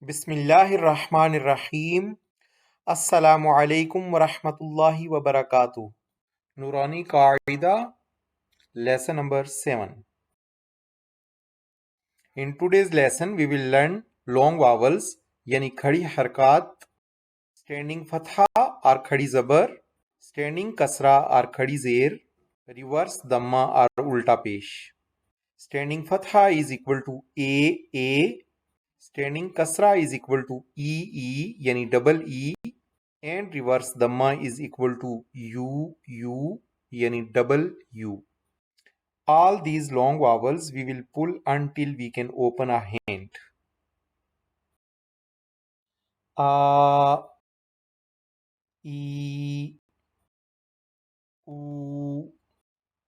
बिस्मिल्लाहिर्रहमानिर्रहीम। अस्सलामु अलैकुम वरहमतुल्लाहि वबरकातुह। नूरानी कायदा lesson number 7. In today's lesson we will learn long vowels यानी खड़ी हरकत, standing फतहा और खड़ी जबर, standing कसरा और खड़ी जेर, reverse दम्मा और उल्टा पेश। Standing Fataha is equal to a, standing kasra is equal to e यानी double e, and reverse dhamma is equal to u yani double u. All these long vowels we will pull until we can open a hand. A, e, u,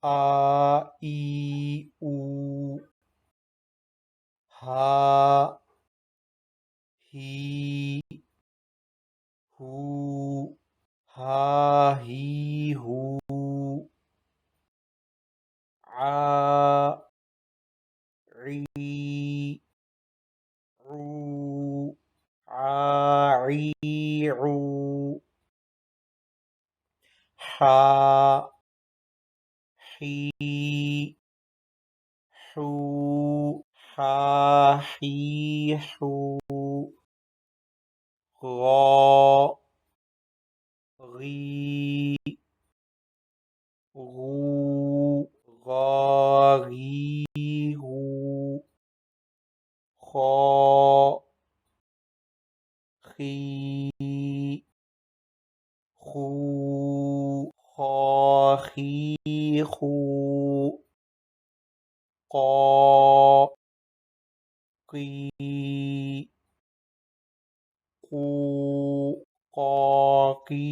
a, e, u, ha, he, hu, ha, he, hu, a, ri, ru, عاعيع حا حي حو حاحيح غا غي غو غاغيغو خا خي خو خاخيخو قا قي قو قاقيقو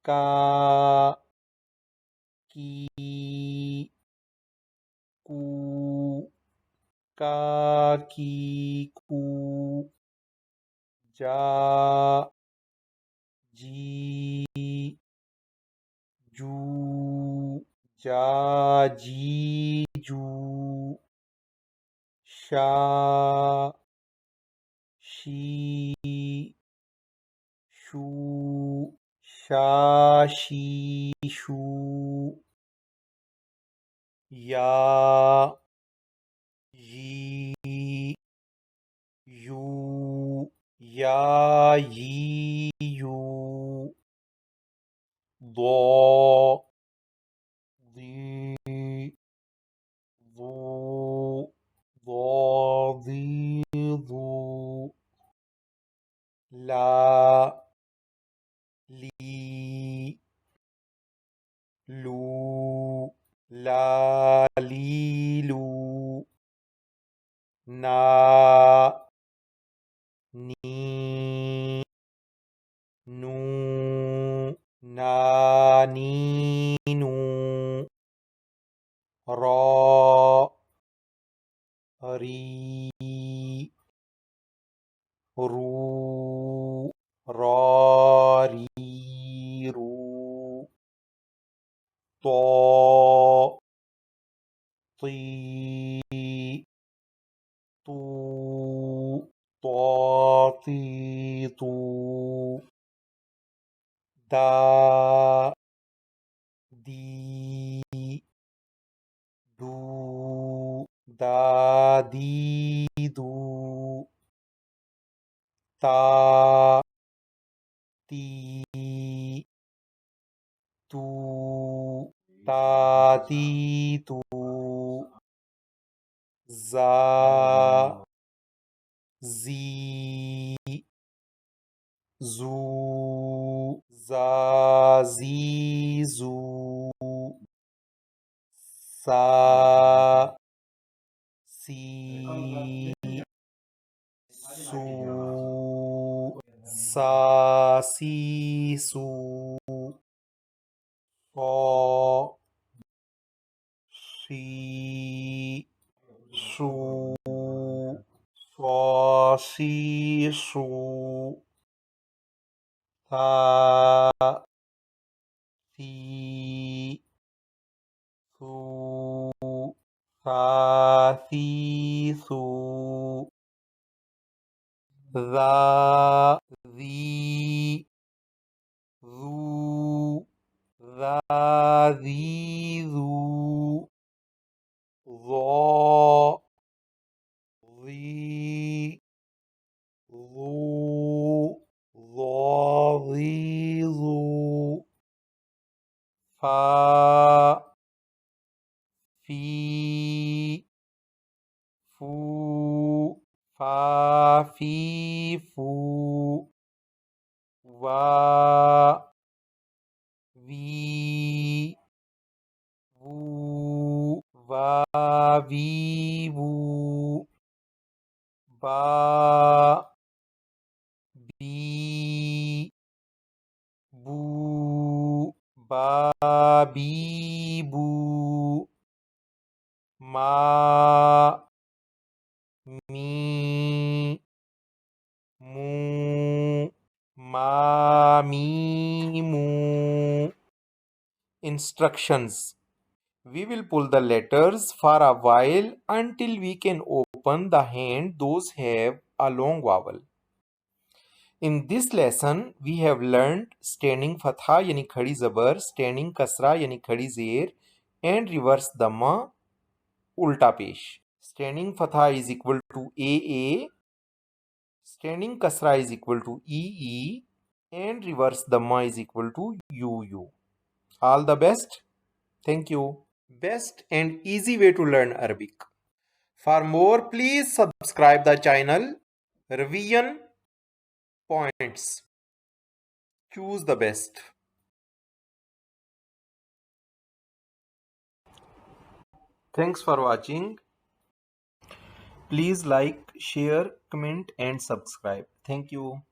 كا كي كو كاكيكو جا جي جو جاجيجو شا شي شو شاشيشو يا يي يو ياييو ضا ضي ضو ضاضيضو لا لي لو لاليلو نا ني نو نانينو را ري رو راريرو طا طي طو طاطيطو دا دي دو داديدو تا تي تو تاتيتو زا زي زو زازيزو سا سي سو ساسيسو صا شي شو صاشيشو ثا ثي ثو ثا ثي ثو ذا ذي ذو ذا ذي ذو ظا ظي ظو ظا ظي ظو فا في فو فا في فو وا وی وو وا وی وو با بی بو با بی بو ما می مو ما می مو Instructions. We will pull the letters for a while until we can open the hand those have a long vowel. In this lesson, we have learned standing fatha yani khadi zabar, standing kasra yani khadi zer, and reverse dhamma ulta pesh. Standing fatha is equal to AA, standing kasra is equal to EE, and reverse dhamma is equal to UU. All the best. Thank you. Best and easy way to learn Arabic. For more, please subscribe the channel. Revision points. Choose the best. Thanks for watching. Please like, share, comment and subscribe. Thank you.